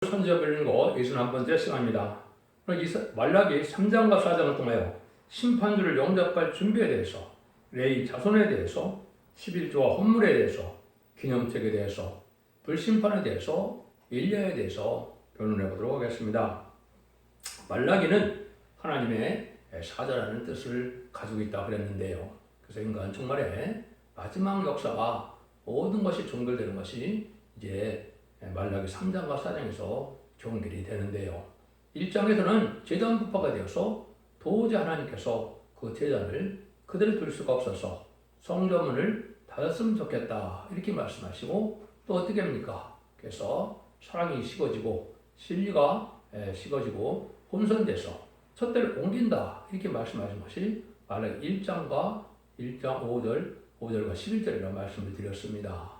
선지어버리는 거 61번째 시간입니다. 말라기 3장과 4장을 통하여 심판주를 영접할 준비에 대해서, 레위 자손에 대해서, 11조와 헌물에 대해서, 기념책에 대해서, 불심판에 대해서, 일리야에 대해서 변론해 보도록 하겠습니다. 말라기는 하나님의 사자라는 뜻을 가지고 있다 그랬는데요. 그래서 인간 종말의 마지막 역사가 모든 것이 종결되는 것이 이제 말라기 3장과 4장에서 종결이 되는데요. 1장에서는 제단 부파가 되어서 도저히 하나님께서 그 제단을 그대로 둘 수가 없어서 성전문을 닫았으면 좋겠다 이렇게 말씀하시고, 또 어떻게 합니까? 그래서 사랑이 식어지고 진리가 식어지고 혼선돼서 촛대를 옮긴다 이렇게 말씀하신 것이 말라기 1장과 1장 5절과 11절이라고 말씀을 드렸습니다.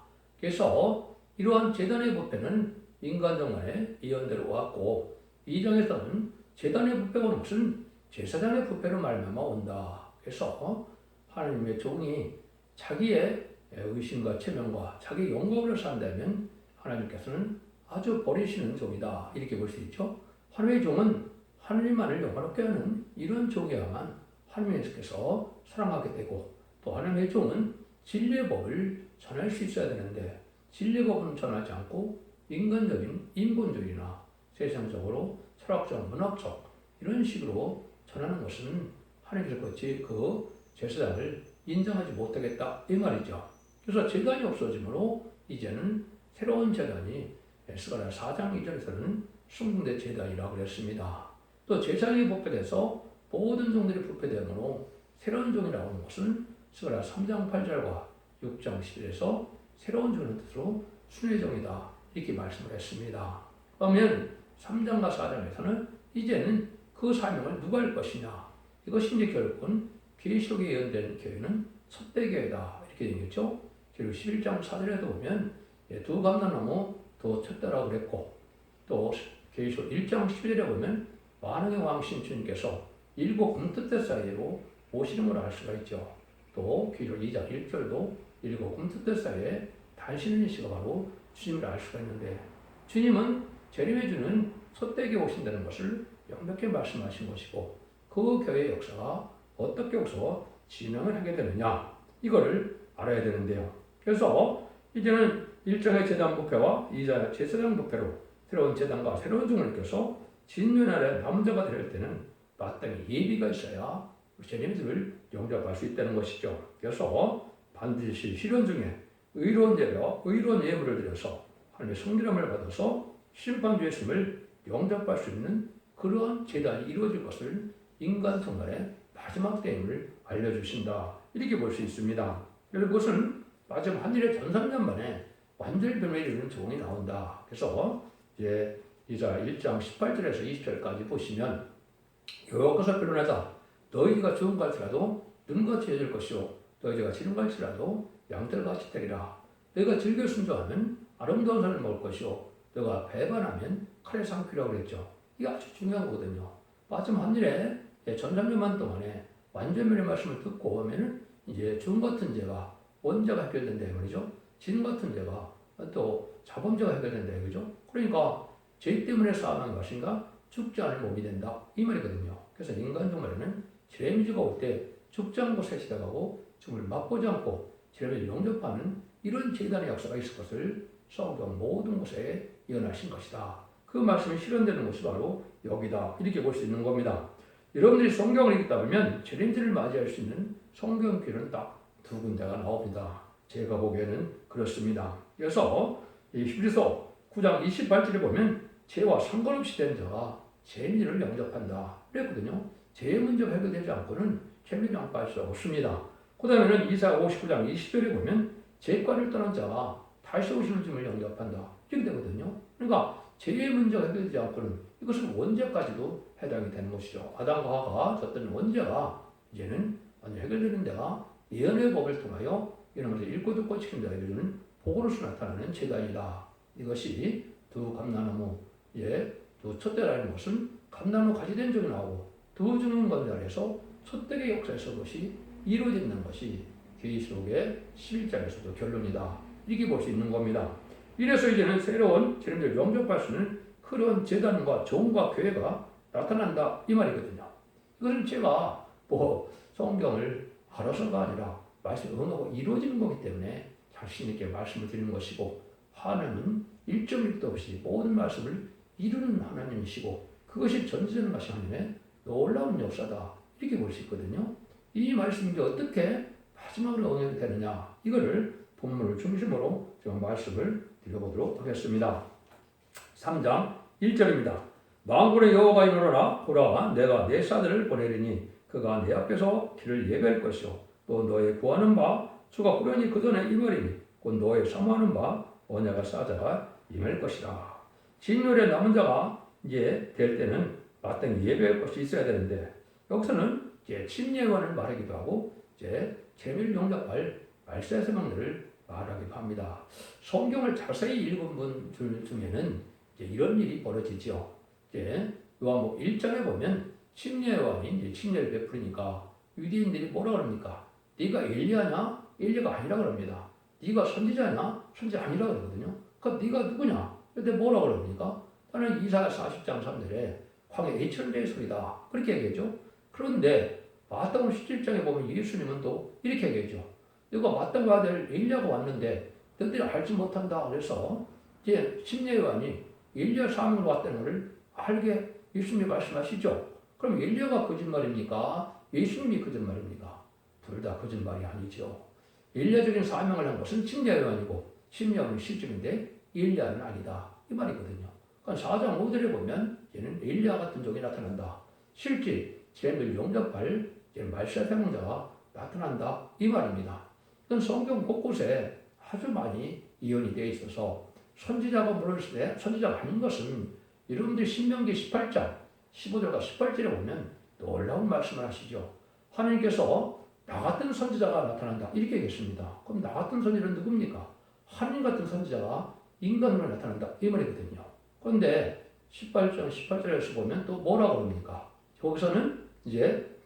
그래서 이러한 제단의 부패는 인간 정만의 예언대로 왔고, 2장에서는 제단의 부패가 무슨 제사장의 부패로 말미암아 온다. 그래서 하나님의 종이 자기의 의심과 체면과 자기의 영광을 산다면 하나님께서는 아주 버리시는 종이다 이렇게 볼 수 있죠. 하나님의 종은 하나님만을 영화롭게 하는 이런 종이야만 하나님께서 사랑하게 되고, 또 하나님의 종은 진리의 법을 전할 수 있어야 되는데 진리의 법은 전하지 않고 인간적인 인본주의나 세상적으로 철학적, 문학적 이런 식으로 전하는 것은 하나님께서 그 제사장을 인정하지 못하겠다 이 말이죠. 그래서 제단이 없어지므로 이제는 새로운 제단이 스가랴 4장 2절에서는 순금대 제단이라고 그랬습니다. 또 제사장이 부패돼서 모든 종들이 부패되므로 새로운 종이 나오는 것은 스가랴 3장 8절과 6장 10절에서 새로운 종의 뜻으로 순의 종이다 이렇게 말씀을 했습니다. 그러면 3장과 4장에서는 이제는 그 사명을 누가 할 것이냐, 이것이 이제 결국은 계시록에 예언된 교회는 촛대교회다 이렇게 되겠죠. 그리고 11장 4절에도 보면 두 감람나무 더 쳤다라고 그랬고, 또 계시록 1장 11절에 보면 만왕의 왕신 주님께서 일곱 금뜻대 사이로 오시는 걸 알 수가 있죠. 또 계시록 2장 1절도 일곱 금뜻대 사이에 다니시는 이시가 바로 주님을 알 수가 있는데, 주님은 재림해 주는 촛대기에 오신다는 것을 명백히 말씀하신 것이고, 그 교회의 역사가 어떻게 해서 진행을 하게 되느냐 이거를 알아야 되는데요. 그래서 이제는 1장의 제단 부패와 2장의 제사장 부패로 새로운 제단과 새로운 종을 껴서 진면하는 남자가 될 때는 마땅히 예비가 있어야 재림을 영접할 수 있다는 것이죠. 그래서 반드시 실현 중에 의로운 예배와 의로운 예물을 드려서 하나님의 성기름을 받아서 심판주의 숨을 영접할 수 있는 그러한 제단이 이루어질 것을 인간 성간의 마지막 때임을 알려주신다 이렇게 볼 수 있습니다. 그래서 그것은 마지막 한 일의 전 3년 만에 완전히 변화에 이르는 종이 나온다. 그래서 이제 이사 1장 18절에서 20절까지 보시면 여호와께서 변론하다 너희가 죽은 갈지라도 눈같이 여질 것이요 너희가 지른 갈지라도 양털같이 되리라. 너희가 즐겨 순종하면 아름다운 산을 먹을 것이요 너희가 배반하면 칼에 삼키라고 그랬죠. 이게 아주 중요한 거거든요. 마지막 한 일에 전 3년만 동안에 완전면의 말씀을 듣고 오면은 이제 중 같은 죄가 원죄가 해결된다 말이죠. 진 같은 죄가 또 자범죄가 해결된다 이거죠. 그러니까 죄 때문에 싸움하는 것인가 죽지 않을 몸이 된다 이 말이거든요. 그래서 인간 종말에는 재림주가 올 때 죽지 않고 새시다가고 죽음을 맛보지 않고 재림을 영접하는 이런 제단의 역사가 있을 것을 성경 모든 곳에 예언하신 것이다. 그 말씀이 실현되는 것이 바로 여기다 이렇게 볼 수 있는 겁니다. 여러분들이 성경을 읽다 보면 재림주를 맞이할 수 있는 성경길은 딱 두 군데가 나옵니다. 제가 보기에는 그렇습니다. 그래서 이 히브리서 9장 28절에 보면 죄와 상관없이 된 자가 재림주를 영접한다 그랬거든요. 죄의 문제가 해결되지 않고는 재림을 영접할 수 없습니다. 그 다음에는 이사야 59장 20절에 보면 죄과를 떠난 자가 다시 오시는 주님을 영접한다 이렇게 되거든요. 그러니까 죄의 문제가 해결되지 않고는 이것은 원죄까지도 해당이 되는 것이죠. 아담과 하와가 졌던 원죄가 이제는 완전 해결되는 데가 예언의 법을 통하여 이런 것을 읽고 듣고 지킨 자에게 주는 복으로서 나타나는 제단이다. 이것이 두 감람나무, 두 촛대라는 것은 감나무 가지 된 종이 나오고 두 중인 건자리에서 촛대의 역사에서 그것이 이루어진다는 것이 계시록의 11장에서도 결론이다. 이렇게 볼 수 있는 겁니다. 이래서 이제는 새로운 재림을 영접할 수 있는 그런 재단과 종과 교회가 나타난다 이 말이거든요. 이것은 제가 뭐 성경을 알아서가 아니라 말씀 응하고 이루어지는 거기 때문에 자신 있게 말씀을 드리는 것이고, 하나님은 일점일도 없이 모든 말씀을 이루는 하나님이시고 그것이 전지전능하신 하나님의 놀라운 역사다 이렇게 볼 수 있거든요. 이 말씀이 어떻게 마지막으로 응하게 되느냐, 이거를 본문을 중심으로 제가 말씀을 드려보도록 하겠습니다. 3장 1절입니다. 만군의 여호와가 이르노라. 보라, 내가 내 사들을 보내리니 그가 내 앞에서 길을 예배할 것이요 또 너의 구하는 바 주가 후련히 그 전에 임하리니 곧 너의 사모하는 바 언약의 사자가 임할 것이라. 진율에 남은 자가 이제 될 때는 마땅히 예배할 것이 있어야 되는데, 여기서는 이제 침례원을 말하기도 하고 이제 재밀 용납할 말세세명들을 말하기도 합니다. 성경을 자세히 읽은 분들 중에는 이제 이런 일이 벌어지죠. 이제 요한복음 1장에 보면 침례원이 이제 침례를 베푸니까 유대인들이 뭐라 그럽니까? 네가 엘리야냐? 엘리야가 아니라 그럽니다. 네가 선지자냐? 선지자 아니라 그러거든요. 그럼 네가 누구냐? 근데 뭐라 그럽니까? 나는 이사야 40장 3절에 광야 예천대의 소리다 그렇게 얘기하죠. 그런데 마태복음 17장에 보면 예수님은 또 이렇게 얘기하죠. 너가 마땅히 아들 엘리야가 왔는데 너희들이 알지 못한다. 그래서 이제 침례요한이 엘리야 사명을 왔다는 것을 알게 예수님이 말씀하시죠. 그럼 엘리야가 거짓말입니까? 예수님이 거짓말입니까? 둘 다 거짓말이 아니죠. 엘리야적인 사명을 한 것은 침례요한이고 침례요한은 실종인데 엘리야는 아니다 이 말이거든요. 그러니까 4장 5절에 보면 얘는 엘리야 같은 종이 나타난다. 실제 재밀 용접할 말세 사명자가 나타난다 이 말입니다. 이건 성경 곳곳에 아주 많이 이언이 되어 있어서 선지자가 물었을 때 선지자가 아닌 것은 여러분들이 신명기 18장 15절과 18절에 보면 놀라운 말씀을 하시죠. 하나님께서 나 같은 선지자가 나타난다 이렇게 얘기했습니다. 그럼 나 같은 선지자는 누굽니까? 하나님 같은 선지자가 인간으로 나타난다 이 말이거든요. 그런데 18절에서 보면 또 뭐라고 그럽니까? 거기서는 이제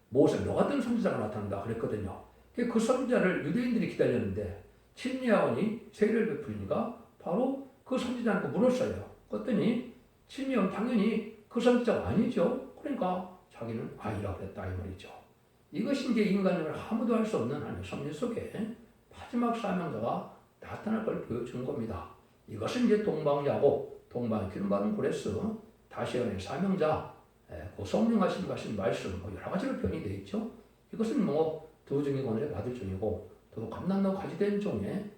모세 너 같은 선지자가 나타난다 그랬거든요. 그 선지자를 유대인들이 기다렸는데 침례요한이 세례를 베풀니까 바로 그 선지자한테 물었어요. 그랬더니 침례요한 당연히 그 선지자가 아니죠. 그러니까 자기는 아니라고 그랬다 이 말이죠. 이것이 이제 인간을 아무도 할 수 없는 하나님의 섭리 속에 마지막 사명자가 나타날 걸 보여준 겁니다. 이것은 이제 동방야고 동방의 기름받은 고레스 다시언의 사명자 그 성령하신 말씀 여러 가지로 표현이 되어 있죠. 이것은 뭐 두 종이 오늘의 받을 종이고 또 감난노 가지된 종의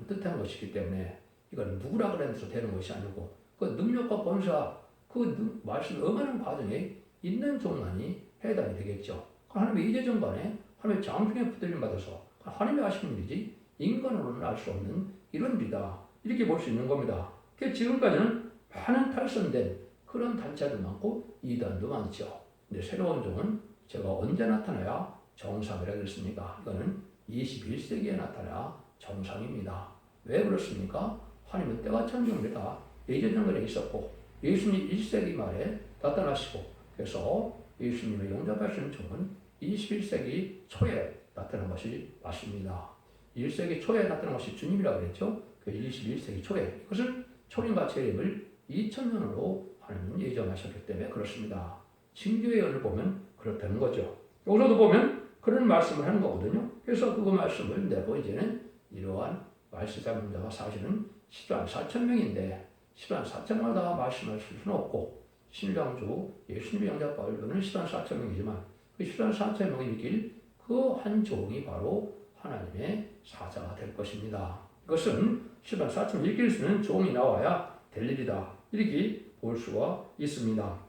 뜻한 것이기 때문에 이건 누구라 그래서 되는 것이 아니고 그 능력과 권사 그 말씀 응하는 과정에 있는 종만이 해당이 되겠죠. 하나님의 이재정관에 하나님의 장중에 붙들림 받아서 하나님이 하시는 일이지 인간으로는 알 수 없는 이런 일이다 이렇게 볼 수 있는 겁니다. 지금까지는 많은 탈선된 그런 단체도 많고 이단도 많죠. 근데 새로운 종은 제가 언제 나타나야 정상이라고 그랬습니까? 이거는 21세기에 나타나야 정상입니다. 왜 그렇습니까? 하나님은 때와 천정대가 예전전에 있었고 예수님 1세기 말에 나타나시고 그래서 예수님의 영접하시는 종은 21세기 초에 나타난 것이 맞습니다. 1세기 초에 나타난 것이 주님이라고 그랬죠. 21세기 초에 이것은 초림과 재림을 2000년으로 하나님은 예정하셨기 때문에 그렇습니다. 신교의 언을 보면 그렇다는 거죠. 여기서도 보면 그런 말씀을 하는 거거든요. 그래서 그 말씀을 내고 이제는 이러한 말세자문자가 사실은 10만 4천 명인데 10만 4천 명을 다 말씀하실 수는 없고 신령주 예수님의 영접받으려는 10만 4천 명이지만 그 10만 4천 명이 이길 그 한 종이 바로 하나님의 사자가 될 것입니다. 이것은 10만 4천 명 이길 수 있는 종이 나와야 될 일이다. 이렇게 볼 수가 있습니다.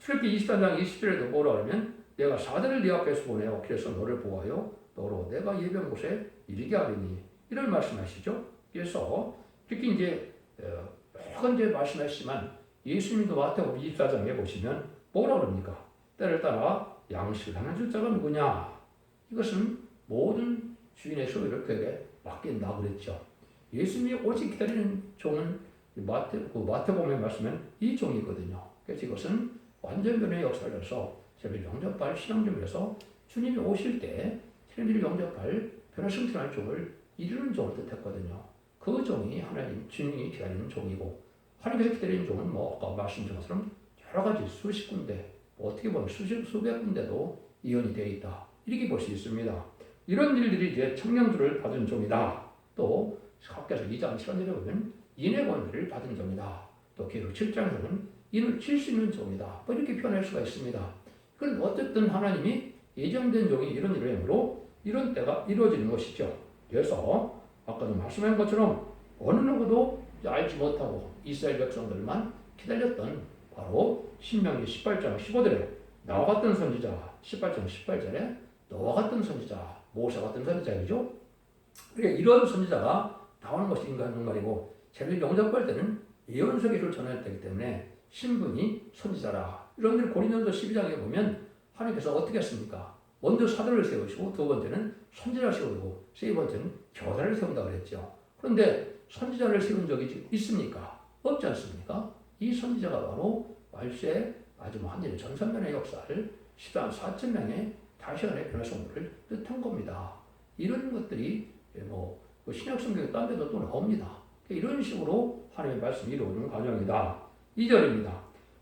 출애굽기 24장 20절에도 뭐라 하면 내가 사자를 네 앞에서 보내어 그래서 너를 보아요 너로 내가 예비한 곳에 이르게 하리니 이런 말씀하시죠. 그래서 특히 이제 여러 번째 말씀하시지만 예수님도 마태복음 24장에 보시면 뭐라 그럽니까? 때를 따라 양식을 하는 주자가 누구냐? 이것은 모든 주인의 소유를 그에게 맡긴다 그랬죠. 예수님이 오직 기다리는 종은 마태복음에 말씀은 이 종이거든요. 그래서 이것은 완전변의 역사를 해서 제를 영접할 신앙점에서 주님이 오실 때 주님을 영접할 변화승천할 종을 이루는 종을 뜻했거든요. 그 종이 하나님 주님이 기다리는 종이고 하나님께서 기다리는 종은 뭐 아까 말씀드린 것처럼 여러 가지 수십 군데, 어떻게 보면 수백 군데도 이언이 되어 있다. 이렇게 볼 수 있습니다. 이런 일들이 이제 청량주를 받은 종이다. 또 학교에서 2장 7절에 보면 인의 권세를 받은 종이다. 또 계속 7장에서는 인을 칠 수 있는 종이다. 뭐 이렇게 표현할 수가 있습니다. 그건 어쨌든 하나님이 예정된 종이 이런 일을 행으로 이런 때가 이루어지는 것이죠. 그래서 아까도 말씀한 것처럼 어느 누구도 알지 못하고 이스라엘 백성들만 기다렸던 바로 신명기 18장 15절에 나와 같은 선지자, 18장 18절에 너와 같은 선지자, 모세 같은 선지자이죠. 그러니까 이런 선지자가 나오는 것이 인간 말이고 제를 영접할 때는 예언서기를 전할 때이기 때문에 신분이 선지자라. 이런 일 고린도서 12장에 보면 하나님께서 어떻게 했습니까? 먼저 사도를 세우시고 두 번째는 선지자를 세우고 세 번째는 교사를 세운다고 그랬죠. 그런데 선지자를 세운 적이 있습니까? 없지 않습니까? 이 선지자가 바로 말세의 마지막 한 일의 전산면의 역사를 14만 4천 명의 다시안의 변화성들을 뜻한 겁니다. 이런 것들이 신약 성경에 딴 데도 또 나옵니다. 이런 식으로 하나님의 말씀이 이루어지는 과정이다. 2절입니다.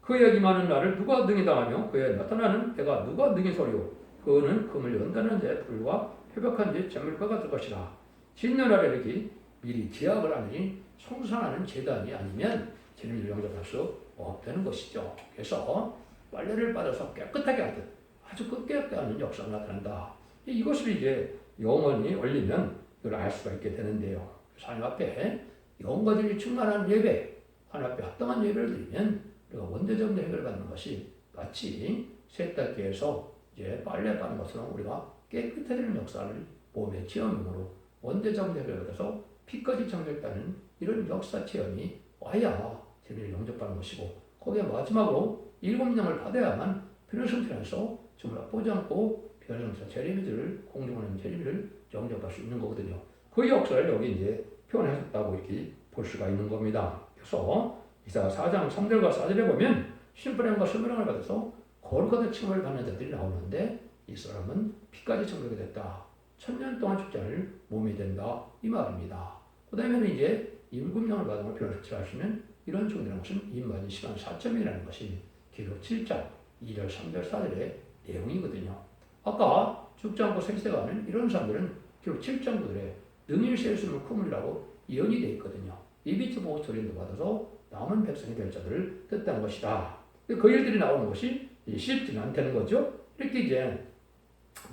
그의 임하는 날을 누가 능히 당하며 그의 나타나는 때가 누가 능히 서리오. 그는 금을 연다는 자의 불과 회복한 자의 재물과 같을 것이라. 진노 날에 이르기 미리 제약을 하니 송산하는 제단이 아니면 진리를 영접할 수 없다는 것이죠. 그래서 빨래를 받아서 깨끗하게 하듯 아주 깨끗하게 하는 역사가 나타난다. 이것을 이제 영원히 올리면 이걸 알 수가 있게 되는데요. 하나님 앞에 영과들이 충만한 예배, 하나님 앞에 합당한 예배를 드리면 우리가 원대적인 해결을 받는 것이 마치 세탁기에서 이제 빨래 빠는 것처럼 우리가 깨끗해지는 역사를 몸의 체험으로 원대적인 해결을 받아서 피까지 정결다는 이런 역사 체험이 와야 진리를 영접하는 것이고 거기에 마지막으로 7명을 받아야만 변호성편에서 정말 보지 않고 변호성편 제레미들을 공중하는 제레미를 영접할 수 있는 거거든요. 그 역사를 여기 이제 표현하셨다고 이렇게 볼 수가 있는 겁니다. 그래서 이사야 4장 3절과 4절에 보면 심부름과 선물을 받아서 거룩하다 칭함을 받는 자들이 나오는데 이 사람은 피까지 정결이 됐다. 1000년 동안 죽지 않을 몸이 된다. 이 말입니다. 그 다음에는 이제 7명을 받은 걸 표현하시면 이런 종이라는 것은 임마진 시간 4점이라는 것이 기록 7장 2절 3절 4절의 내용이거든요. 아까 죽지 않고 생세가 하는 이런 사람들은 기록 7장 9절에 능일 셀수는 크물이라고 예언이 되어 있거든요. 이비트 보호 소리도 받아서 남은 백성이 될 자들을 뜻한 것이다. 그 일들이 나오는 것이 쉽지는 않다는 거죠. 이렇게 이제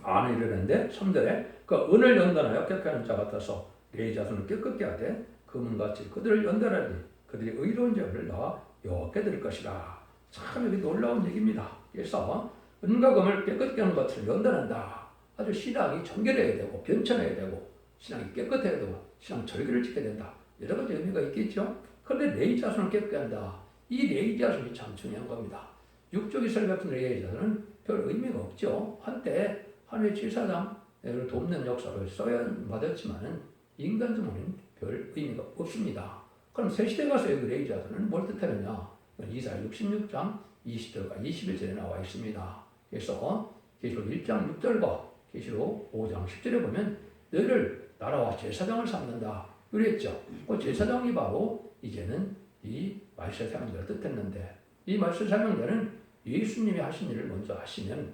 많은 일을 했는데 3절에 그 은을 연단하여 깨끗한 자 같아서 내 자손을 깨끗게 하되 금은같이 그들을 연단하니 그들이 의로운 죄를 나 여호와께 드릴 것이라. 참 여기 놀라운 얘기입니다. 그래서 은과 금을 깨끗게 하는 것을 연단한다. 아주 신앙이 정결해야 되고 변천해야 되고 신앙이 깨끗해야 되고 신앙 절기를 지켜야 된다. 여러 가지 의미가 있겠죠. 그런데 레위 자손을 깨끗게 한다. 이 레위 자손이 참 중요한 겁니다. 육적 이스라엘 같은 레위 자손은 별 의미가 없죠. 한때 하나님의 제사장을 돕는 역사를 써야 받았지만은 인간적으로는 별 의미가 없습니다. 그럼 새 시대 가서 여기 레위 자손은 뭘 뜻하느냐? 이사야 66장 20절과 21절에 나와 있습니다. 그래서 계시록 1장 6절과 계시록 5장 10절에 보면 너희를 나라와 제사장을 삼는다. 그랬죠. 그 제사장이 바로 이제는 이 말세 사명자를 뜻했는데 이 말세 사명자는 예수님이 하신 일을 먼저 하시면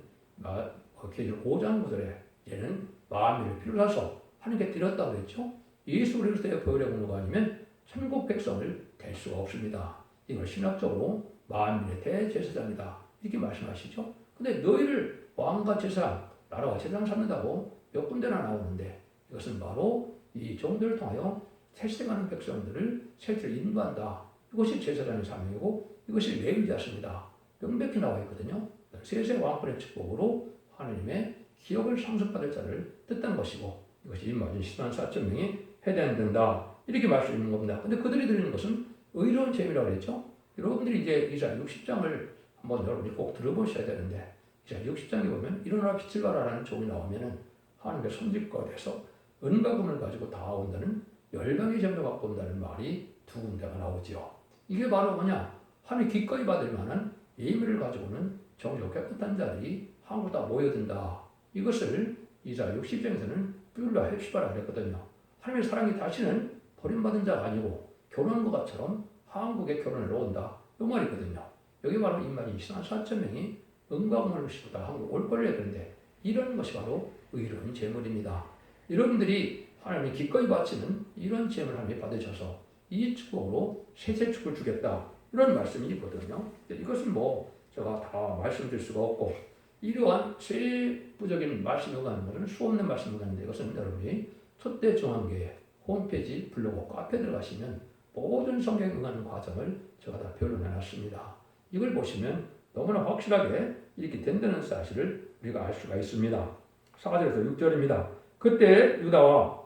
계시록 5장 9절에 이제는 만민을 필요로 해서 하나님께 드렸다고 그랬죠. 예수 그리스도의 보혈의 공로가 아니면 천국 백성을 될 수가 없습니다. 이걸 신학적으로 만민의 대제사장이다. 이렇게 말씀하시죠. 근데 너희를 왕과 제사장, 나라와 제사장 삼는다고 몇 군데나 나오는데 이것은 바로 이 종들을 통하여 세세가는 백성들을 세트를 인도한다. 이것이 제사장의 사명이고 이것이 레위자입니다. 명백히 나와 있거든요. 세세 왕권의 축복으로 하나님의 기업을 상속받을 자를 뜻한 것이고 이것이 임마진 14만 4천 명이 해당된다. 이렇게 말씀 있는 겁니다. 근데 그들이 드리는 것은 의로운 재미라고 그랬죠. 여러분들이 이제 이사야 60장을 한번 여러분이 꼭 들어보셔야 되는데 이사야 60장에 보면 일어나라 빛을 발하라는 종이 나오면은 하나님의 선지권에서 은과 금을 가지고 다 온다는 열방의 재물을 갖고 온다는 말이 두 군데가 나오죠. 이게 바로 뭐냐? 하나님 기꺼이 받을 만한 예물을 가지고는 정욕 깨끗한 자들이 한국 다 모여든다. 이것을 이사야 60장에서는 뷸라 헵시바라 그랬거든요. 하나님의 사랑이 다시는 버림받은 자가 아니고 결혼한 것 같처럼 한국에 결혼을 온다. 이 말이거든요. 여기 바로 이 말이 24만 4천 명이 은광을 싣다 한국 올 걸려야 되는데 이런 것이 바로 의로운 재물입니다. 여러분들이 하나님이 기꺼이 바치는 이런 재물 하나님이 받으셔서 이 축복으로 세세 축을 주겠다. 이런 말씀이거든요. 이것은 뭐 제가 다 말씀드릴 수가 없고 이러한 세부적인 말씀이 오가는 것은 수없는 말씀이 오가는데 이것은 여러분이 첫대 중앙교회 홈페이지 블로그 카페 들어가시면 모든 성경에 응하는 과정을 제가 다 표현해놨습니다. 이걸 보시면 너무나 확실하게 이렇게 된다는 사실을 우리가 알 수가 있습니다. 4절에서 6절입니다. 그때 유다와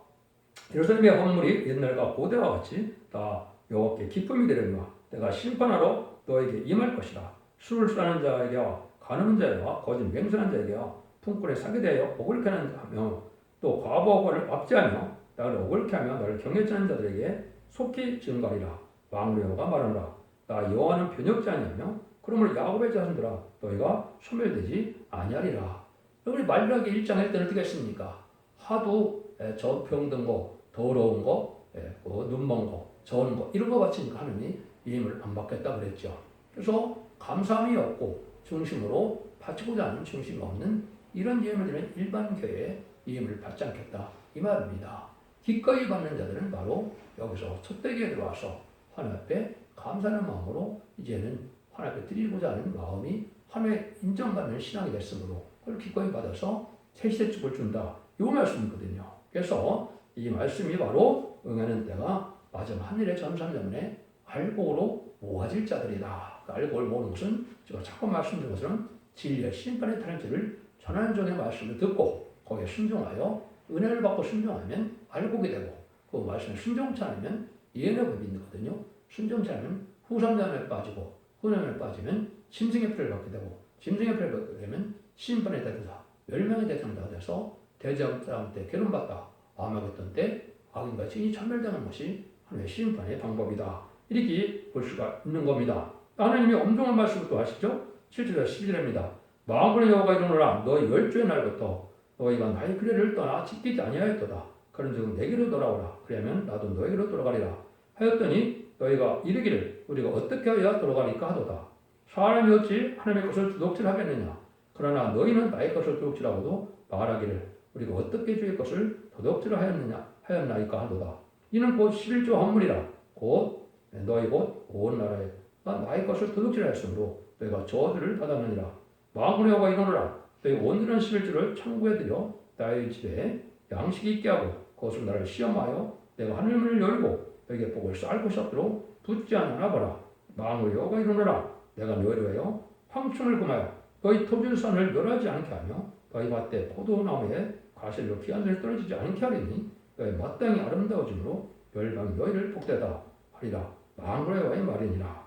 예루살렘의 헌물이 옛날과 고대와 같이 다 여호와께 기쁨이 되려니와 내가 심판하러 너에게 임할 것이라. 술을 취하는 자에게와 가늠한 자에게와 거짓 맹세하는 자에게와 품꾼에 사게 되어 오글케 하며 또 과부하고를 압제하며 나를 오글케 하며 나를 경외치 않는 자들에게 속히 증가리라. 왕의 여호와가 말하노라. 나 여호와는 변역지 아니하며 그러므로 야곱의 자손들아 너희가 소멸되지 아니하리라. 우리 말라기 1장에 때는 어떻게 했습니까? 하도 저평등 거, 더러운 거, 눈먼 거, 저은 거 이런 거 바치니까 하느님이 이임을 안 받겠다 그랬죠. 그래서 감사함이 없고 중심으로 바치고자 하는 중심이 없는 이런 예물들은 일반 교회에 이임을 받지 않겠다 이 말입니다. 기꺼이 받는 자들은 바로 여기서 첫대기에 들어와서 하나님 앞에 감사하는 마음으로 이제는 하나님 앞에 드리고자 하는 마음이 하나님의 인정받는 신앙이 됐으므로 그걸 기꺼이 받아서 세시대축을 준다 이 말씀이거든요. 그래서 이 말씀이 바로 응하는 때가 마지막 하늘의 전산전에 알곡으로 모아질 자들이다. 그 알곡을 모으는 것은 제가 자꾸 말씀드린 것처럼 진리의 심판의 타령지를 전환종의 말씀을 듣고 거기에 순종하여 은혜를 받고 순종하면 알곡이 되고 그 말씀에 순종치 않으면 예언의 법이 있거든요. 순종치 않으면 후삼자에 빠지고 후념에 빠지면 짐승의 피를 받게 되고 짐승의 피를 받게 되면 심판의 대상자, 멸망의 대상자가 돼서 대제사장 때 괴롭받다 아마겟돈 때 악인과 증인이 참멸당하는 것이 하나님의 심판의 방법이다. 이렇게 볼 수가 있는 겁니다. 하나님이 엄중한 말씀을 또 하시죠. 7절에서 12절입니다. 만군의 여호와가 이르노라 너희 열조의 날부터 너희가 나의 규례를 떠나 지키지 아니하였도다. 그런즉 내게로 돌아오라. 그러면 나도 너에게로 돌아가리라. 하였더니 너희가 이르기를 우리가 어떻게 하여야 돌아가리까 하도다. 사람이 어찌 하나님의 것을 도둑질하겠느냐. 그러나 너희는 나의 것을 도둑질하고도 말하기를 우리가 어떻게 주의 것을 도둑질하였느냐 하였나이까 하도다. 이는 곧 11조 헌물이라. 곧 너희 곧 온 나라에 나의 것을 도둑질하였으므로 너희가 저주를 받았느니라. 만군의 여호와가 이르노라 너희 온전한 11조를 창고에 들여 나의 집에 양식이 있게 하고 그것을 나를 시험하여 내가 하늘문을 열고 너에게 복을 쌓을 것이 없도록 붙지 않으나 보라. 만군의 여호와가 이르노라 내가 너희를 위하여 황충을 금하여 너희 토질산을 멸하지 않게 하며 너희 밭에 포도나무에 가시로 기한을 떨어지지 않게 하리니 너희 마땅히 아름다워짐으로 멸망이 너희를 복되다 하리라. 만군의 여호와의 말이니라.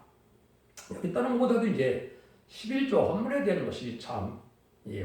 여기 다른 것보다도 이제 11조 헌물에 대한 것이 참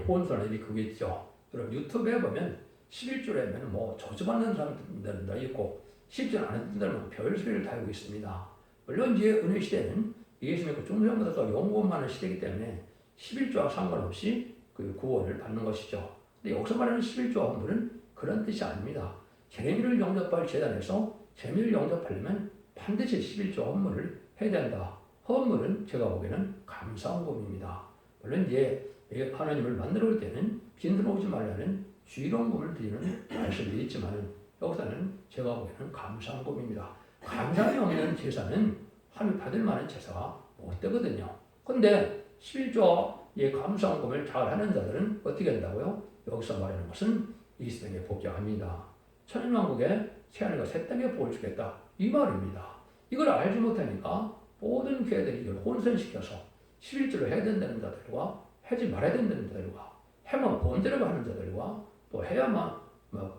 혼선이 그게 있죠. 여러분 유튜브에 보면 11조라면 뭐 저주받는 사람들도 있고 쉽지 않은 분들은 별소리를 달고 있습니다. 물론 이제 은혜 시대는 예수님의 중생보다 더 영원 많은 시대이기 때문에 11조와 상관없이 그 구원을 받는 것이죠. 근데 여기서 말하는 11조 헌물은 그런 뜻이 아닙니다. 재미를 영접할 재단에서 재미를 영접하려면 반드시 11조 헌물을 해야 된다. 헌물은 제가 보기에는 감사헌금입니다. 물론 이제 하나님을 만나러 올 때는 빈손 오지 말라는 주의론금을 드리는 말씀이 있지만 여기서는 제가 보기에는 감사헌금입니다. 감사함이 없는 제사는 하나님 받을 만한 제사가 못 되거든요. 그런데 11조의 감사헌금을 잘 하는 자들은 어떻게 한다고요? 여기서 말하는 것은 이 세상의 복이 아닙니다. 천연왕국에 새하늘과 새 땅에 복을 주겠다. 이 말입니다. 이걸 알지 못하니까 모든 교회들이 이걸 혼선시켜서 11조를 해야 된다는 자들과 하지 말아야 된다는 자들과 해만 범죄라고 하는 자들과 또 해야만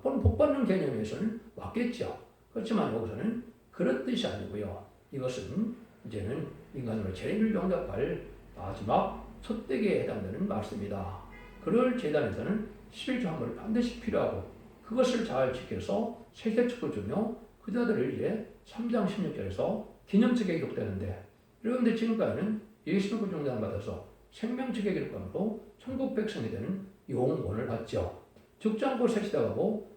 복 받는 개념에서는 맞겠죠. 그렇지만 여기서는 그런 뜻이 아니고요. 이것은 이제는 인간으로 죄를 용납할 마지막 첫대기에 해당되는 말씀이다. 그럴 재단에서는 11조 헌물이 반드시 필요하고 그것을 잘 지켜서 세세축을 주며 그 자들을 이제 3장 16절에서 기념책에 기록되는데 여러분들 지금까지는 예수님을 중단 받아서 생명책에 기록함으로 천국 백성이 되는 용권을 받죠. 죽지 않고 세시다가고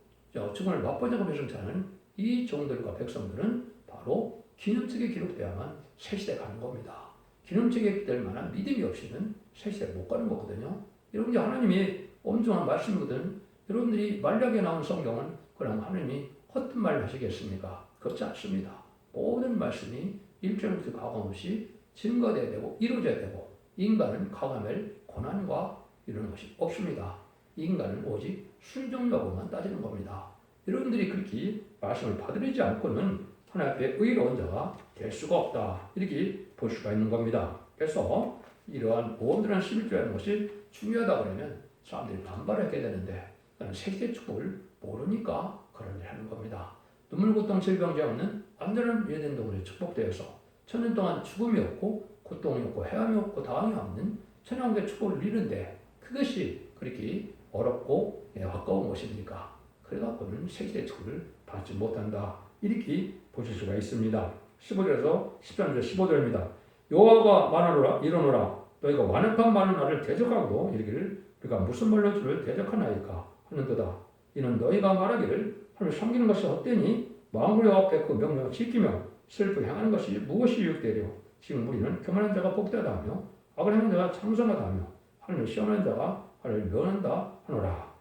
죽음을 맛보자고 배송하는 이 종들과 백성들은 바로 기념책에 기록되어야만 새 시대 가는 겁니다. 기념책이 될 만한 믿음이 없이는 새 시대 못 가는 거거든요. 여러분이 하나님이 엄중한 말씀이거든. 여러분들이 만약에 나온 성경은 그럼 하나님이 헛된 말을 하시겠습니까? 그렇지 않습니다. 모든 말씀이 일절부터 가감없이 증거돼야 되고 이루어져야 되고 인간은 가감할 고난과 이런 것이 없습니다. 인간은 오직 순종 여부만 따지는 겁니다. 여러분들이 그렇게 말씀을 받아들이지 않고는 하나님 앞에 의로운 자가 될 수가 없다. 이렇게 볼 수가 있는 겁니다. 그래서 이러한 모험들한 11조라는 것이 중요하다 그러면 사람들이 반발하게 되는데 세계 축복을 모르니까 그런 일을 하는 겁니다. 눈물, 고통, 질병 없는 완전한 예덴 동굴에 축복되어서 천년 동안 죽음이 없고 고통이 없고 해함이 없고 당황이 없는 천연의 축복을 누리는데 그것이 그렇게 어렵고 가까운 것입니까? 그래갖고는 세계의 축복을 받지 못한다. 이렇게 보실 수가 있습니다. 15절에서 13절 15절입니다. 여호와가 말하노라 이르노라 너희가 완악한 많은 나를 대적하고 이르기를 우리가 무슨 말로 주를 대적하나이까 하는도다. 이는 너희가 말하기를 하나님을 섬기는 것이 헛되니 마음으로 여호와 앞에 그 명령을 지키며 슬프게 행하는 것이 무엇이 유익되려 지금 우리는 교만한 자가 복되다 하며 악을 행하는 자가 창성하다 하며 하나님을 시험하는 자가 하나님을 면한다 하노라.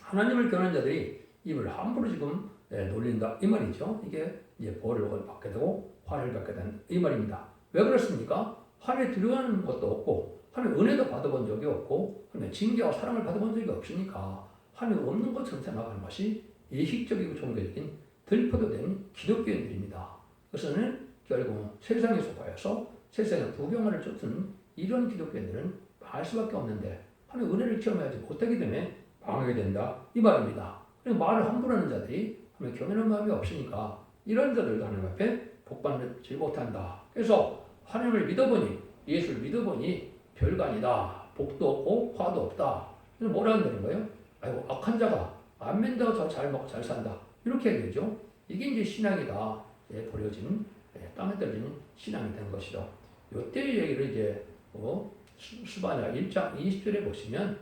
하나님을 교만한 자들이 입을 함부로 지금 놀린다 이 말이죠. 이게 이제 벌을 받게 되고 화를 받게 되는 이 말입니다. 왜 그렇습니까? 하나님 두려워하는 것도 없고 하나님 은혜도 받아본 적이 없고 하나님 징계와 사랑을 받아본 적이 없으니까 하나님 없는 것처럼 생각하는 것이 예식적이고 종교적인 들포도된 기독교인들입니다. 그래서는 결국 세상에 속하여서 세상의 부경화를 쫓는 이런 기독교인들은 할 수밖에 없는데 하나님 은혜를 체험하지 못하기 때문에 방하게 된다 이 말입니다. 그리고 말을 함부로 하는 자들이 하나님 경외하는 마음이 없으니까 이런 자들도 하나님 앞에 복받지 못한다. 그래서 하나님을 믿어보니 예수를 믿어보니 별거 아니다. 복도 없고 화도 없다. 그래서 뭐라 한다는 거예요? 아이고 악한 자가 안 믿는다고 잘 먹고 잘 산다. 이렇게 얘기하죠. 이게 이제 신앙이다. 버려진 땅에 떨어진 신앙이 된 것이죠. 이때 얘기를 이제 수바냐 1장 20절에 보시면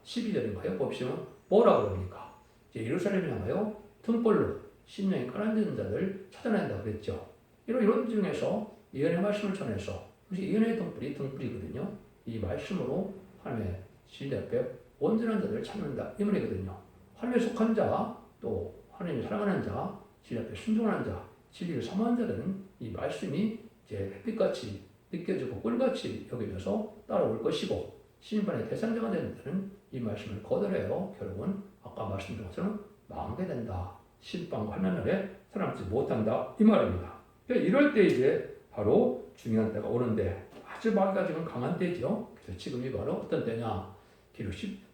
12절인가요? 보시면 뭐라고 그럽니까? 이제 예루살렘을 향하여 등불로 심령이 가라앉는 자들 찾아낸다고 그랬죠. 이런 중에서 예언의 말씀을 전해서 예언의 등불이거든요. 이 말씀으로 하나님의 진리 앞에 온전한 자들을 찾는다 이 말이거든요. 하나님에 속한 자, 또 하나님을 사랑하는 자, 진리 앞에 순종하는 자, 진리를 사모하는 자들은 이 말씀이 이제 햇빛같이 느껴지고 꿀같이 여겨져서 따라올 것이고 심판의 대상자가 되는 자는 이 말씀을 거절해요. 결국은 아까 말씀드린 것처럼 망하게 된다. 심판과 하나님의 살아남지 못한다 이 말입니다. 그러니까 이럴 때 이제 바로 중요한 때가 오는데 아주 마귀가 지금 강한 때죠. 그래서 지금이 바로 어떤 때냐? 기록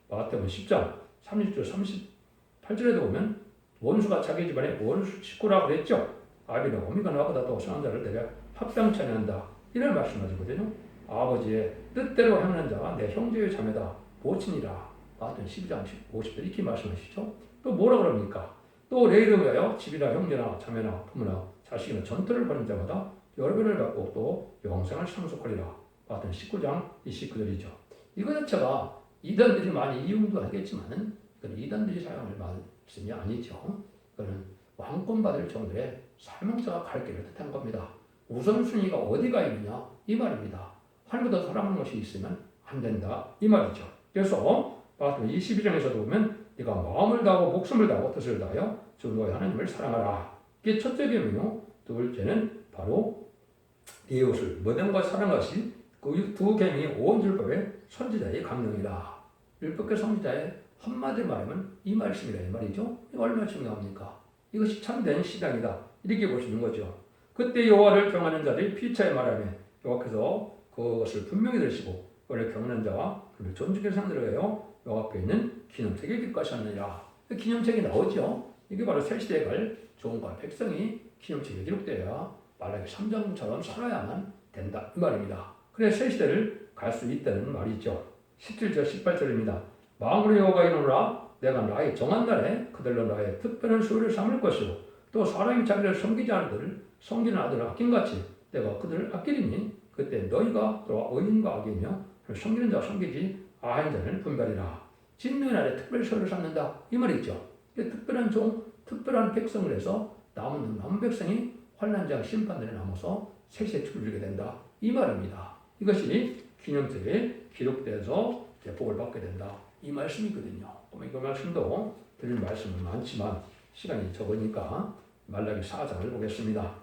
마태복음 10장 30절 38절에도 보면 원수가 자기 집안의 원수 식구라 그랬죠. 아비가 어미가 나보다 더 선한 자를 내가 합당치 않는다. 이런 말씀하시거든요. 아버지의 뜻대로 행하는 자가 내 형제의 자매다. 모친이라. 마태복음 12장 50절 이렇게 말씀하시죠. 또 뭐라 그럽니까? 또 내 이름을 위하여 집이나 형제나 자매나 부모나 자식이나 전투를 벌인 자마다 여러 배를 받고 또 영생을 상속하리라. 마태복음 19장 29절이죠. 이거 자체가 이단들이 많이 이용도 하겠지만은 그건 이단들이 사용할 말씀이 아니죠. 그거는 왕권 받을 정도의 사명자가 갈 길을 뜻한 겁니다. 우선순위가 어디가 있느냐 이 말입니다. 하나님보다 사랑하는 것이 있으면 안 된다 이 말이죠. 그래서 마태복음 22장에서도 보면 네가 마음을 다하고 목숨을 다하고 뜻을 다하여 주 너의 하나님을 사랑하라. 이게 첫째 계명이요. 둘째는 바로 네 이웃을 무덤과 사랑하시 그 두 계명이 온 율법의 선지자의 강령이라. 율법의 선지자의 한마디로 말하면 이 말씀이라 이 말이죠. 이거 얼마나 중요합니까? 이것이 참된 신앙이다. 이렇게 보시는 거죠. 그때 여호와를 경하는 자들이 피차에 말하며 여호와께서 그것을 분명히 들으시고 그를 경하는 자와 그를 존중해 상들어요. 여호와 앞에 있는 기념책에 기록하셨느니라. 기념책이 나오죠. 이게 바로 새 시대에 갈 종과 백성이 기념책에 기록되어야 말라기 3장처럼 살아야만 된다 이 말입니다. 그래서 새 시대를 갈 수 있다는 말이죠. 17절 18절입니다. 마음으로 여호와가 이르노라 내가 나의 정한 날에 그들로 나의 특별한 수요를 삼을 것이고 또 사람이 자기를 섬기지 않은 그들을 섬기는 아들을 아낀같이 내가 그들을 아끼리니 그때 너희가 또 의인과 악이며 섬기는 자와 섬기지 아닌 자를 분별이라. 진노의 날에 특별히 수요를 삼는다 이 말이죠. 특별한 종, 특별한 백성을 해서 남은 백성이 환난장 심판들에 남아서 색시에 축을 누리게 된다. 이 말입니다. 이것이 기념책에 기록돼서 복을 받게 된다. 이 말씀이거든요. 이 말씀도 드릴 말씀은 많지만 시간이 적으니까 말라기 4장을 보겠습니다.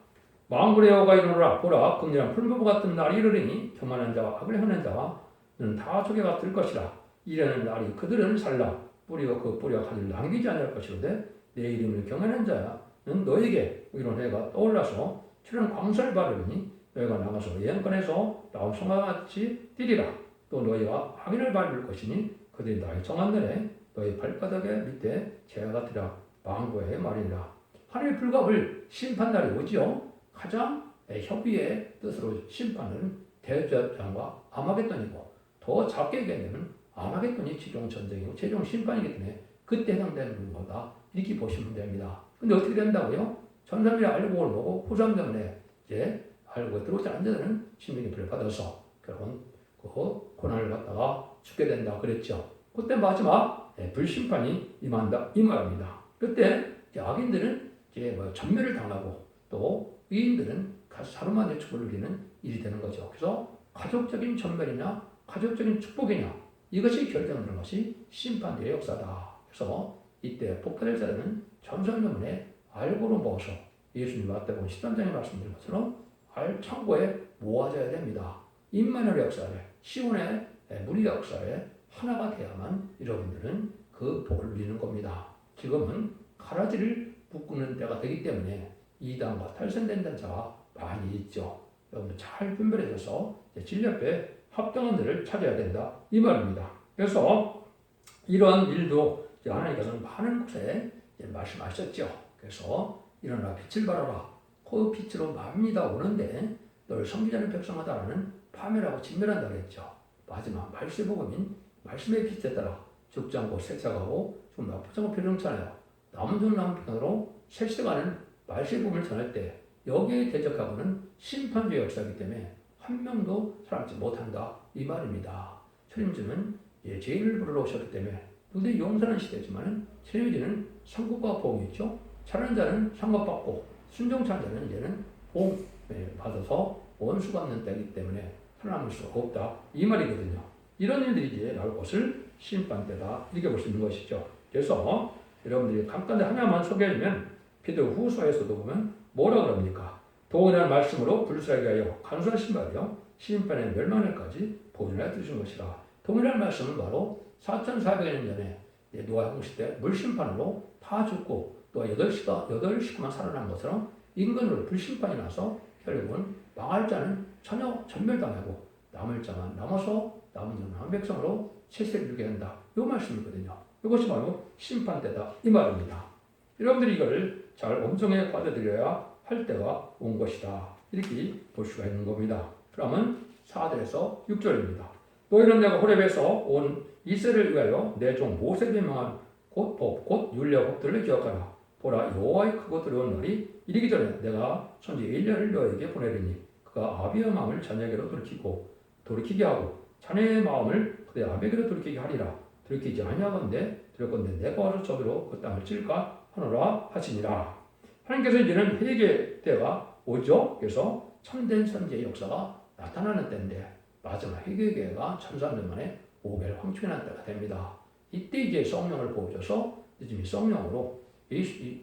만군의 여호와가 이르노라 보라 극렬한 풀무불 같은 날이 이르리니 교만한 자와 악을 행하는 자와는 다 조개가 들 것이라. 이르는 날이 그들은 살라 뿌리와 그 뿌리와 가지를 남기지 않을 것이로되 내 이름을 경외하는 자는 너에게 이런 해가 떠올라서 출현 광선을 바르니 너희가 나가서 예언권에서 나온 송아와 같이 뛰리라. 또 너희가 확인을 밟을 것이니 그들이 나의 정한 날에 너희 발바닥의 밑에 재와 같으라. 만고의 말이니라. 하늘의 불갑을 심판날이 오지요. 가장 협의의 뜻으로 심판은 대제사장과 아마겟돈이고 더 작게 얘기하면 아마겟돈이 최종 전쟁이고 최종 심판이기 때문에 그때 해당되는 거다. 이렇게 보시면 됩니다. 근데 어떻게 된다고요? 전사들이 알고 보고 후삼 때문에 이제 알고 들어오지 않은 자들은 신명의 불을 받아서 결국은 그 고난을 받다가 죽게 된다 그랬죠. 그때 마지막 불심판이 임한다 이 말입니다. 그때 악인들은 이제 전멸을 당하고 또 의인들은 사르마의 축복을 누리는 일이 되는 거죠. 그래서 가족적인 전멸이냐 가족적인 축복이냐 이것이 결정되는 것이 심판의 역사다. 그래서 이때 복받을 자들은 전설문에 알고로 모아서 예수님 마태복음 13장에 말씀드린 것처럼 알 창고에 모아져야 됩니다. 임마누엘 역사에 시온의 무리 역사에 하나가 돼야만 여러분들은 그 복을 누리는 겁니다. 지금은 가라지를 묶는 때가 되기 때문에 이단과 탈선된 자가 많이 있죠. 여러분들 잘 분별해서 진리앞에 합당한 데를 찾아야 된다 이 말입니다. 그래서 이러한 일도 하나님께서는 많은 곳에 말씀하셨죠. 그래서 일어나 빛을 발하라. 그 빛으로 만민이 다 오는데 너를 섬기지 않는 백성하다라는 파멸하고 진멸한다 그랬죠. 마지막 말세복음인 말씀의 빛에 따라 죽지 않고 색사가고 좀 나쁘지 않고 필요찮아요. 남은 중 남은 편으로 색색하는 말세복음을 전할 때 여기에 대적하고는 심판주의 역사이기 때문에 한 명도 살아남지 못한다 이 말입니다. 주님께서는 죄인을 부르러 오셨기 때문에 누구든지 용서하는 시대지만 주님께서는 상급과 보험이 있죠. 잘하는 자는 상급받고 순종하는 자는 이제는 보험 받아서 원수 갚는 때이기 때문에 살아남을 수 없다 이 말이거든요. 이런 일들이 이제 나올 것을 심판 때다 이렇게 볼 수 있는 것이죠. 그래서 여러분들이 간단히 하나만 소개해주면 베드로후서에서도 보면 뭐라 그럽니까? 동일한 말씀으로 불사하게 하여 간수한 신발이요 심판의 멸망날까지 보존해 두신 것이라. 동일한 말씀은 바로 4,400년 전에 노아 홍수 때 물심판으로 다 죽고 또 8식구만 살아난 것처럼 인간으로 불심판이 나서 결국은 망할 자는 전혀 전멸당하고 남을 자만 남아서 남은 백성으로 세세를 누게 한다. 이 말씀이거든요. 이것이 바로 심판대다 이 말입니다. 여러분들이 이걸 잘 엄정하게 받아들여야 할 때가 온 것이다. 이렇게 볼 수가 있는 겁니다. 그러면 4절에서 6절입니다. 너희는 내가 호렙에서 온 이스라엘을 위하여 내 종 모세에게 명한 곧 법, 곧 율례 법들을 기억하라. 보라 여호와의 크고 두려운 날이 이르기 전에 내가 선지 엘리야를 너에게 보내리니 그가 아비의 마음을 자녀에게로 돌이키게 하고 자네의 마음을 그의 아비에게로 돌이키게 하리라. 돌이키지 아니하건대 들었건대 내가 와서 저기로 그 땅을 찔까 하노라 하시니라. 하나님께서 이제는 회개 때가 오죠. 그래서 참된 선지의 역사가 나타나는 때인데 마지막 회개가 1300년 만에 오벨 황충이라는 때가 됩니다. 이때 이제 성령을 보여줘서 이제 성령으로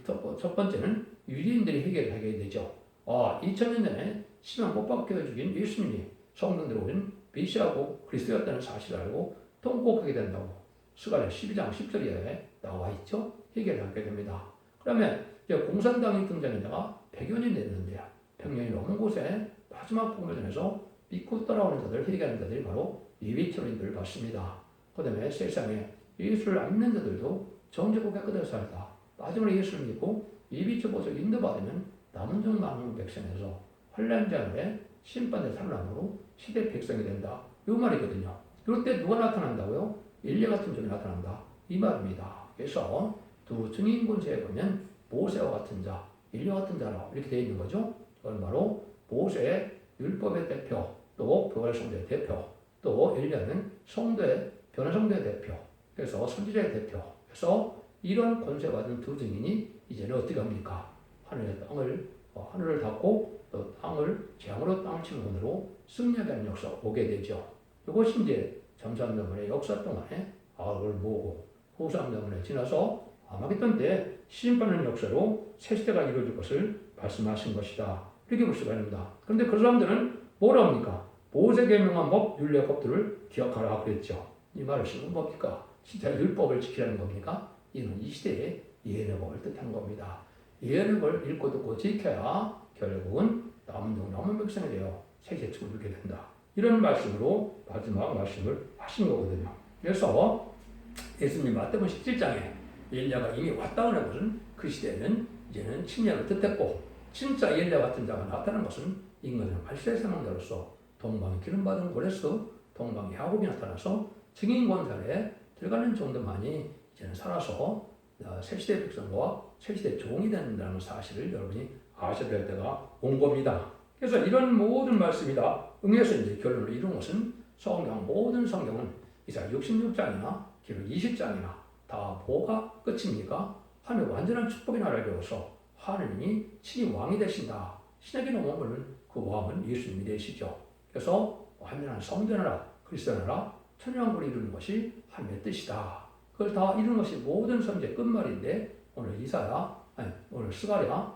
첫 번째는 유대인들이 회개를 하게 되죠. 2000년 전에 신앙 못 받게 죽인 예수님이 성령들이 오신 메시아고 그리스도였다는 사실을 알고 통곡하게 된다고 스가랴 12장 10절에 나와 있죠. 회개를 하게 됩니다. 그러면 이제 공산당이 등장한 자가 100여 년 됐는데요. 100년이 넘은 곳에 마지막 복음을 전해서 믿고 따라오는 자들, 회개하는 자들이 바로 예비처리인들을 받습니다. 그 다음에 세상에 예수를 안 믿는 자들도 정죄고 깨끗하게 살다. 마지막으로 예수를 믿고 예비처 보석 인도받으면 남은 종 많은 백성에서 환란자의 심판의 살람으로 시대 백성이 된다. 이 말이거든요. 이럴 때 누가 나타난다고요? 엘리야 같은 종이 나타난다. 이 말입니다. 그래서 두 증인 권세에 보면 모세와 같은 자, 엘리야 같은 자라 이렇게 되어 있는 거죠. 그건 바로 모세의 율법의 대표, 또 교활성도의 대표, 또 엘리야는 성도의 변화성도의 대표, 그래서 선지자의 대표. 그래서 이런 권세 받은 두 증인이 이제는 어떻게 합니까? 하늘의 땅을 하늘을 닫고 또 땅을 재앙으로 땅을 치는 운으로 승리하게 하는 역사가 오게 되죠. 이것이 이제 잠수함대문의 역사 동안에 악을 모으고 호수함대문에 지나서 아마겟돈 때 심판하는 역사로 새 시대가 이루어질 것을 말씀하신 것이다. 이렇게 볼 수가 있습니다. 그런데 그 사람들은 뭐라 합니까? 모세에게 명한 법, 율례, 법들을 기억하라 그랬죠. 이 말을 쓰면 뭡니까? 진짜 율법을 지키라는 겁니까? 이는 이 시대의 예언의 법을 뜻하는 겁니다. 예언의 법을 읽고 듣고 지켜야 결국은 남은 백성이 되어 세계 축을 이루게 된다. 이런 말씀으로 마지막 말씀을 하신 거거든요. 그래서 예수님 마태복음 17장에 엘리야가 이미 왔다 하는 것은 그 시대에는 이제는 침략을 뜻했고 진짜 엘리야 같은 자가 나타난 것은 인간의 발세 사망자로서 동방에 기름받은 고레스 동방에 야곱이 나타나서 증인 권살에 들어가는 정도만이 이제는 살아서 새시대 백성과 새시대 종이 된다는 사실을 여러분이 아셔야 될 때가 온 겁니다. 그래서 이런 모든 말씀이 다 응해서 이제 결론을 이룬 것은 모든 성경은 이사야 66장이나 기록 20장이나 다 뭐가 끝입니까? 하나님의 완전한 축복의 나라를 배워서 하느님이 친히 왕이 되신다. 신약에 나오면 그 왕은 예수님이 되시죠. 그래서 완전한 성전 나라, 그리스도 나라, 천년왕국을 이루는 것이 하나님의 뜻이다. 그걸 다 이루는 것이 모든 선지의 끝말인데 오늘 스가랴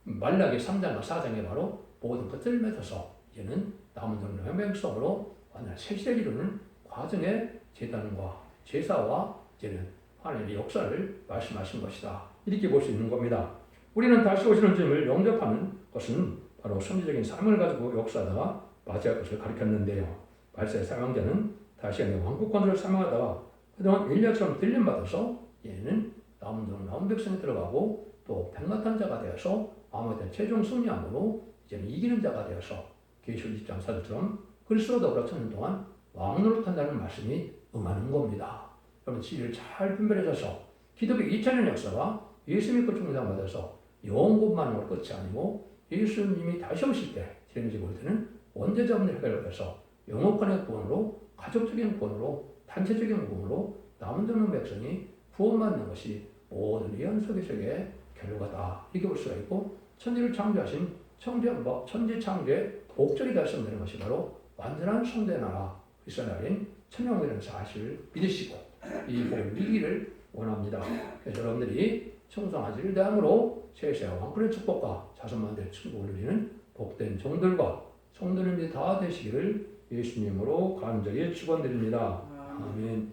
말라기 3장과 4장에 바로 모든 것들을 맺어서 이제는 남은 정도의 명성으로 완전한 새 시대를 이루는 과정의 제단과 제사와 이제는 하나님의 역사를 말씀하신 것이다. 이렇게 볼 수 있는 겁니다. 우리는 다시 오시는 주님을 영접하는 것은 바로 선지적인 삶을 가지고 역사하다가 맞이할 것을 가르쳤는데요. 말세의 사명자는 다시 왕국권을 사명하다가 그동안 엘리야처럼 들림받아서 얘는 남은 백성이 들어가고 또 백마탄 자가 되어서 아무튼 최종 승리함으로 이제는 이기는 자가 되어서 계시록 20장 사도처럼 그리스도와 더불어 천년 동안 왕노릇 한다는 말씀이 응하는 겁니다. 여러분 진리를 잘 분별해서 기독교 2000년 역사가 예수 믿고 중상받아서 영혼만으로 끝이 아니고 예수님이 다시 오실 때 재림지고 올 때는 원죄자분의 해결을 해서 영혼권의 구원으로 가족적인 구원으로 단체적인 구원으로 남은 백성이 구원받는 것이 모든 예언 속의 결과다. 이렇게 볼 수가 있고 천지를 창조하신 천지 창조의 목적이 달성되는 것이 바로 완전한 성도의 나라 그리스도 나라인 천년왕국이라는 사실을 믿으시고 이 복을 누리기를 원합니다. 그래서 여러분들이 청송하지를 대함으로 세세와 왕권의 축복과 자손만들의 축복을 누리는 복된 종들과 성도님들이 다 되시기를 예수님으로 간절히 축원드립니다. 아멘.